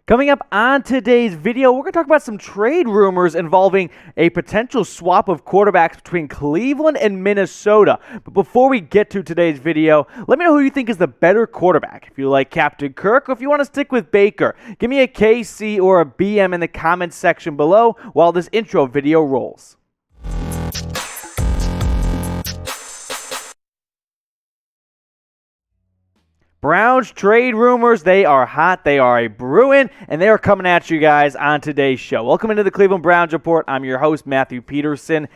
Coming up on today's video, we're going to talk about some trade rumors involving a potential swap of quarterbacks between Cleveland and Minnesota. But before we get to today's video, let me know who you think is the better quarterback. If you like Captain Kirk or if you want to stick with Baker, give me a KC or a BM in the comments section below while this intro video rolls. Browns trade rumors, they are hot, they are a brewing, and they are coming at you guys on today's show. Welcome into the Cleveland Browns Report. I'm your host, Matthew Peterson.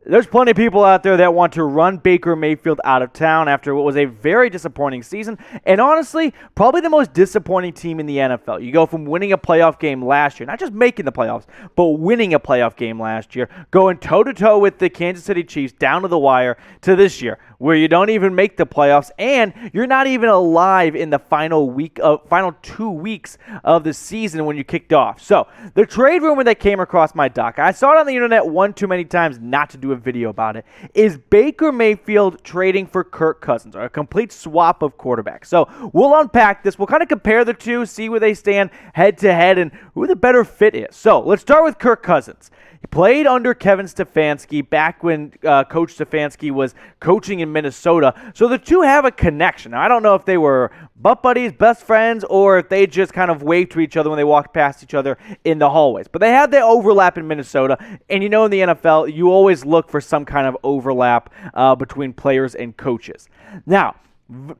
There's plenty of people out there that want to run Baker Mayfield out of town after what was a very disappointing season, and honestly, probably the most disappointing team in the NFL. You go from winning a playoff game last year, not just making the playoffs, but winning a playoff game last year, going toe-to-toe with the Kansas City Chiefs down to the wire, to this year, where you don't even make the playoffs, and you're not even alive in the final 2 weeks of the season when you kicked off. So, the trade rumor that came across my dock, I saw it on the internet one too many times not to do a video about it, is Baker Mayfield trading for Kirk Cousins, or a complete swap of quarterbacks. So, we'll unpack this. We'll kind of compare the two, see where they stand head-to-head, and who the better fit is. So, let's start with Kirk Cousins. He played under Kevin Stefanski back when Coach Stefanski was coaching in Minnesota. So the two have a connection. Now, I don't know if they were butt buddies, best friends, or if they just kind of waved to each other when they walked past each other in the hallways. But they had their overlap in Minnesota. And you know, in the NFL, you always look for some kind of overlap between players and coaches. Now,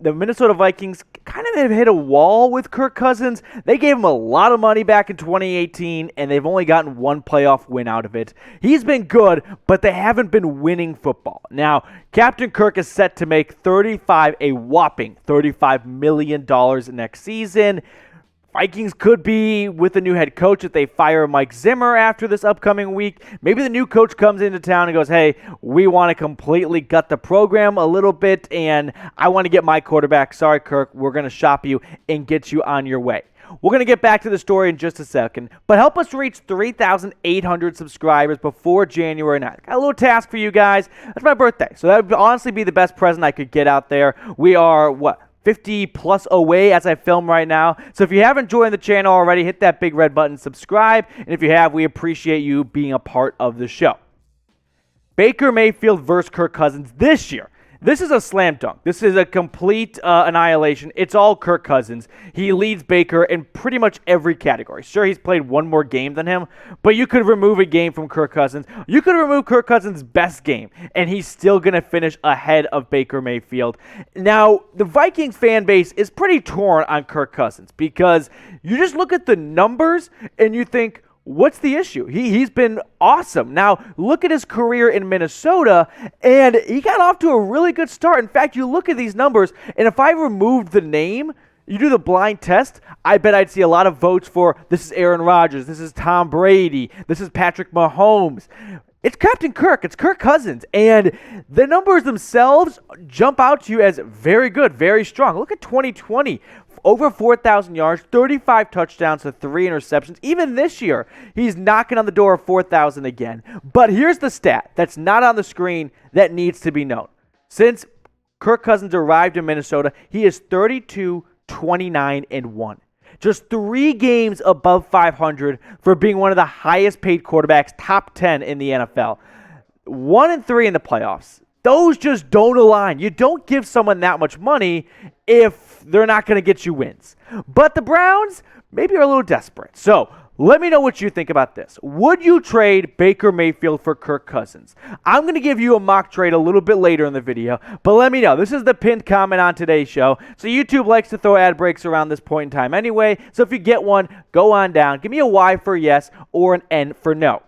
the Minnesota Vikings kind of have hit a wall with Kirk Cousins. They gave him a lot of money back in 2018, and they've only gotten one playoff win out of it. He's been good, but they haven't been winning football. Now, Captain Kirk is set to make a whopping $35 million next season. Vikings could be with a new head coach if they fire Mike Zimmer after this upcoming week. Maybe the new coach comes into town and goes, hey, we want to completely gut the program a little bit, and I want to get my quarterback. Sorry, Kirk, we're going to shop you and get you on your way. We're going to get back to the story in just a second, but help us reach 3,800 subscribers before January 9th. Got a little task for you guys. That's my birthday, so that would honestly be the best present I could get out there. We are, 50 plus away as I film right now. So if you haven't joined the channel already, hit that big red button, subscribe. And if you have, we appreciate you being a part of the show. Baker Mayfield versus Kirk Cousins this year. This is a slam dunk. This is a complete annihilation. It's all Kirk Cousins. He leads Baker in pretty much every category. Sure, he's played one more game than him, but you could remove a game from Kirk Cousins. You could remove Kirk Cousins' best game, and he's still going to finish ahead of Baker Mayfield. Now, the Vikings fan base is pretty torn on Kirk Cousins because you just look at the numbers and you think, what's the issue? He's been awesome. Now, look at his career in Minnesota, and he got off to a really good start. In fact, you look at these numbers, and if I removed the name, you do the blind test, I bet I'd see a lot of votes for this is Aaron Rodgers, this is Tom Brady, this is Patrick Mahomes. It's Captain Kirk. It's Kirk Cousins. And the numbers themselves jump out to you as very good, very strong. Look at 2020. Over 4,000 yards, 35 touchdowns to 3 interceptions. Even this year, he's knocking on the door of 4,000 again. But here's the stat that's not on the screen that needs to be known. Since Kirk Cousins arrived in Minnesota, he is 32, 29, and 1. Just 3 games above 500 for being one of the highest paid quarterbacks, top 10 in the NFL. 1 and 3 in the playoffs. Those just don't align. You don't give someone that much money if they're not going to get you wins. But the Browns maybe are a little desperate. So let me know what you think about this. Would you trade Baker Mayfield for Kirk Cousins? I'm going to give you a mock trade a little bit later in the video, but let me know. This is the pinned comment on today's show. So YouTube likes to throw ad breaks around this point in time anyway. So if you get one, go on down. Give me a Y for yes or an N for no.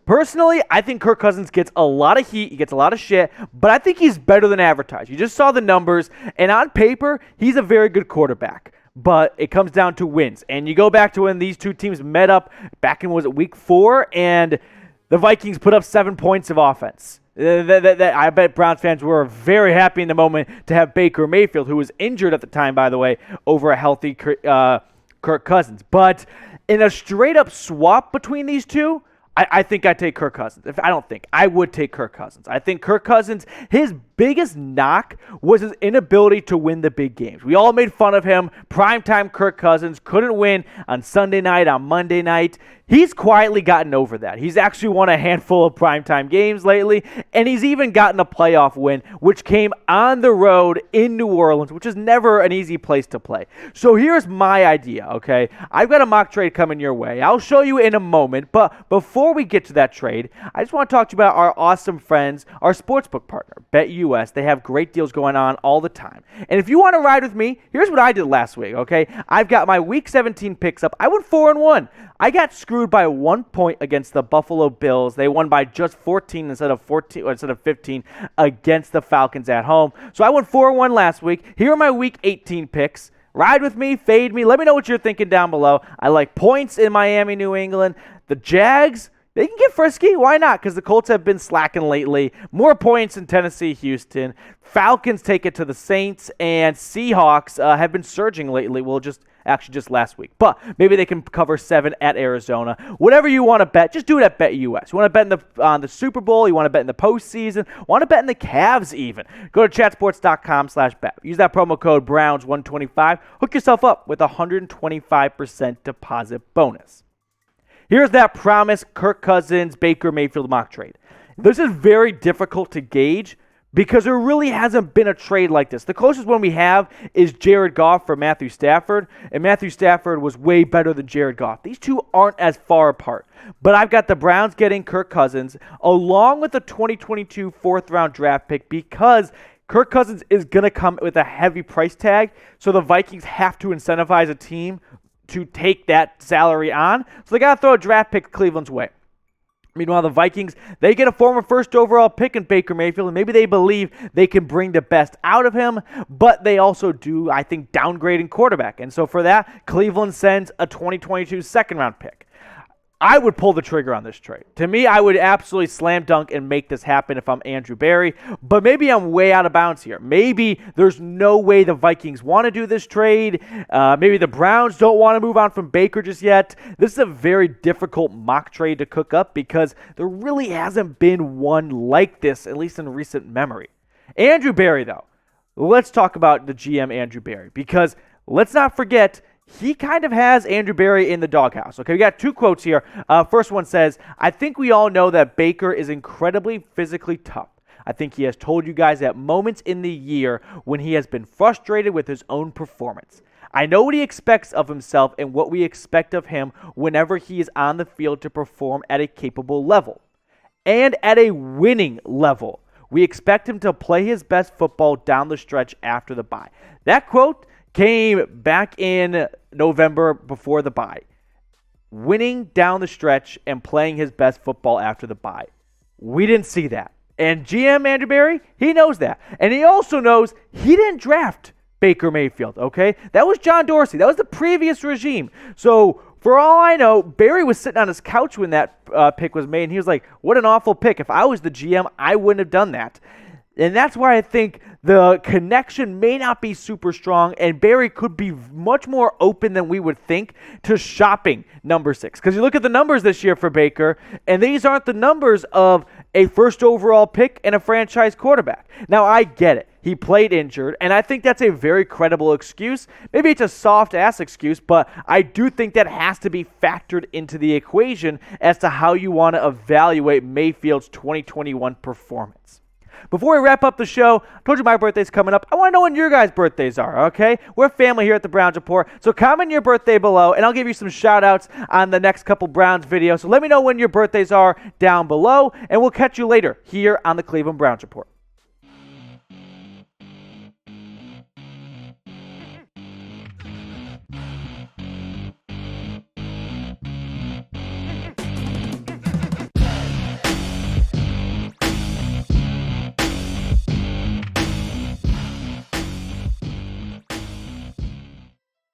Personally, I think Kirk Cousins gets a lot of heat. He gets a lot of shit, but I think he's better than advertised. You just saw the numbers, and on paper, he's a very good quarterback. But it comes down to wins. And you go back to when these two teams met up back in, was it week 4? And the Vikings put up 7 points of offense. I bet Browns fans were very happy in the moment to have Baker Mayfield, who was injured at the time, by the way, over a healthy Kirk Cousins. But in a straight-up swap between these two, I think I'd take Kirk Cousins. I would take Kirk Cousins. I think Kirk Cousins, his biggest knock was his inability to win the big games. We all made fun of him. Primetime Kirk Cousins couldn't win on Sunday night, on Monday night. He's quietly gotten over that. He's actually won a handful of primetime games lately, and he's even gotten a playoff win, which came on the road in New Orleans, which is never an easy place to play. So here's my idea, okay? I've got a mock trade coming your way. I'll show you in a moment, but before we get to that trade, I just want to talk to you about our awesome friends, our sportsbook partner, BetUS. They have great deals going on all the time. And if you want to ride with me, here's what I did last week, okay? I've got my Week 17 picks up. I went 4-1. I got screwed by 1 point against the Buffalo Bills. They won by just 14 instead of 15 against the Falcons at home. So I went 4-1 last week. Here are my Week 18 picks. Ride with me, fade me. Let me know what you're thinking down below. I like points in Miami, New England. The Jags, they can get frisky. Why not? Because the Colts have been slacking lately. More points in Tennessee, Houston. Falcons take it to the Saints, and Seahawks have been surging lately. Well, just last week. But maybe they can cover 7 at Arizona. Whatever you want to bet, just do it at BetUS. You want to bet on the Super Bowl, you want to bet in the postseason, want to bet in the Cavs even. Go to chatsports.com/bet. Use that promo code Browns125. Hook yourself up with a 125% deposit bonus. Here's that promised Kirk Cousins, Baker Mayfield mock trade. This is very difficult to gauge because there really hasn't been a trade like this. The closest one we have is Jared Goff for Matthew Stafford, and Matthew Stafford was way better than Jared Goff. These two aren't as far apart. But I've got the Browns getting Kirk Cousins along with the 2022 4th-round draft pick because Kirk Cousins is going to come with a heavy price tag, so the Vikings have to incentivize a team to take that salary on. So they got to throw a draft pick Cleveland's way. Meanwhile, the Vikings, they get a former first overall pick in Baker Mayfield, and maybe they believe they can bring the best out of him, but they also do, I think, downgrading quarterback. And so for that, Cleveland sends a 2022 second-round pick. I would pull the trigger on this trade. To me, I would absolutely slam dunk and make this happen if I'm Andrew Berry, but maybe I'm way out of bounds here. Maybe there's no way the Vikings want to do this trade. Maybe the Browns don't want to move on from Baker just yet. This is a very difficult mock trade to cook up because there really hasn't been one like this, at least in recent memory. Andrew Berry, though. Let's talk about the GM Andrew Berry because let's not forget he kind of has Andrew Berry in the doghouse. Okay, we got 2 quotes here. First one says, I think we all know that Baker is incredibly physically tough. I think he has told you guys at moments in the year when he has been frustrated with his own performance. I know what he expects of himself and what we expect of him whenever he is on the field to perform at a capable level and at a winning level. We expect him to play his best football down the stretch after the bye. That quote came back in November before the bye. Winning down the stretch and playing his best football after the bye. We didn't see that. And GM Andrew Berry, he knows that. And he also knows he didn't draft Baker Mayfield, okay? That was John Dorsey. That was the previous regime. So for all I know, Berry was sitting on his couch when that pick was made, and he was like, what an awful pick. If I was the GM, I wouldn't have done that. And that's why I think the connection may not be super strong, and Berry could be much more open than we would think to shopping number 6. Because you look at the numbers this year for Baker, and these aren't the numbers of a first overall pick and a franchise quarterback. Now, I get it. He played injured, and I think that's a very credible excuse. Maybe it's a soft-ass excuse, but I do think that has to be factored into the equation as to how you want to evaluate Mayfield's 2021 performance. Before we wrap up the show, I told you my birthday's coming up. I want to know when your guys' birthdays are, okay? We're family here at the Browns Report, so comment your birthday below, and I'll give you some shout-outs on the next couple Browns videos. So let me know when your birthdays are down below, and we'll catch you later here on the Cleveland Browns Report.